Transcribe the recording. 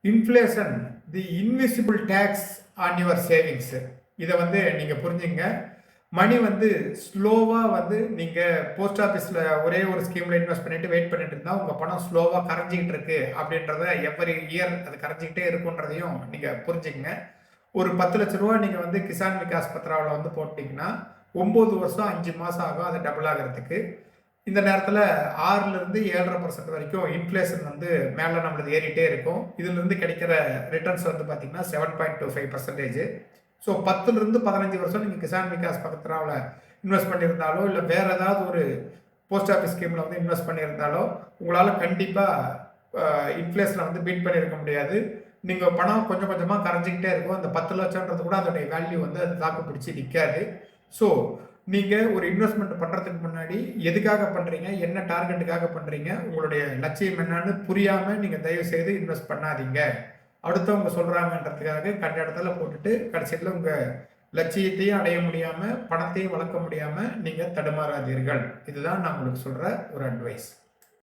Inflation the invisible tax on your savings. இதை வந்து நீங்கள் புரிஞ்சுங்க. மணி வந்து ஸ்லோவாக வந்து நீங்கள் போஸ்ட் ஆஃபீஸில் ஒரே ஒரு ஸ்கீமில் இன்வெஸ்ட் பண்ணிட்டு வெயிட் பண்ணிட்டு இருந்தால் உங்கள் பணம் ஸ்லோவாக கரைஞ்சிக்கிட்டு இருக்கு அப்படின்றத எவ்ரி இயர் அது கரைஞ்சிக்கிட்டே இருக்குன்றதையும் நீங்கள் புரிஞ்சுக்கங்க. ஒரு 10 லட்ச ரூபா நீங்கள் வந்து கிசான் விகாஸ் பத்ராவில் வந்து போட்டிங்கன்னா 9 வருஷம் 5 மாதம் ஆகும் அது டபுள் ஆகிறதுக்கு. இந்த நேரத்தில் 6லேருந்து 7.5% வரைக்கும் இன்ஃப்ளேஷன் வந்து மேலே நம்மளுக்கு ஏறிட்டே இருக்கும். இதிலிருந்து கிடைக்கிற ரிட்டர்ன்ஸ் வந்து பார்த்தீங்கன்னா 7.25%. ஸோ 10லேருந்து 15 வருஷம் நீங்கள் கிசான் விகாஸ் பத்ராவில் இன்வெஸ்ட் பண்ணியிருந்தாலோ இல்லை வேறு ஏதாவது ஒரு போஸ்ட் ஆஃபீஸ் ஸ்கீமில் வந்து இன்வெஸ்ட் பண்ணியிருந்தாலோ உங்களால் கண்டிப்பாக இன்ஃப்ளேஷனை வந்து பீட் பண்ணியிருக்க முடியாது. நீங்கள் பணம் கொஞ்சம் கொஞ்சமாக கரைஞ்சிக்கிட்டே இருக்கும். அந்த 10 லட்சம்ன்றது கூட அதோடைய வேல்யூ வந்து அது தாக்கு பிடிச்சி நிற்காது. ஸோ நீங்கள் ஒரு இன்வெஸ்ட்மெண்ட் பண்ணுறதுக்கு முன்னாடி எதுக்காக பண்ணுறீங்க, என்ன டார்கெட்டுக்காக பண்ணுறீங்க, உங்களுடைய லட்சியம் என்னன்னு புரியாமல் நீங்கள் தயவு செய்து இன்வெஸ்ட் பண்ணாதீங்க. அடுத்தவங்க சொல்கிறாங்கன்றதுக்காக கண்ட இடத்துல போட்டுட்டு கடைசியில் உங்கள் லட்சியத்தையும் அடைய முடியாமல் பணத்தையும் வளர்க்க முடியாமல் நீங்கள் தடுமாறாதீர்கள். இதுதான் நான் உங்களுக்கு சொல்கிற ஒரு அட்வைஸ்.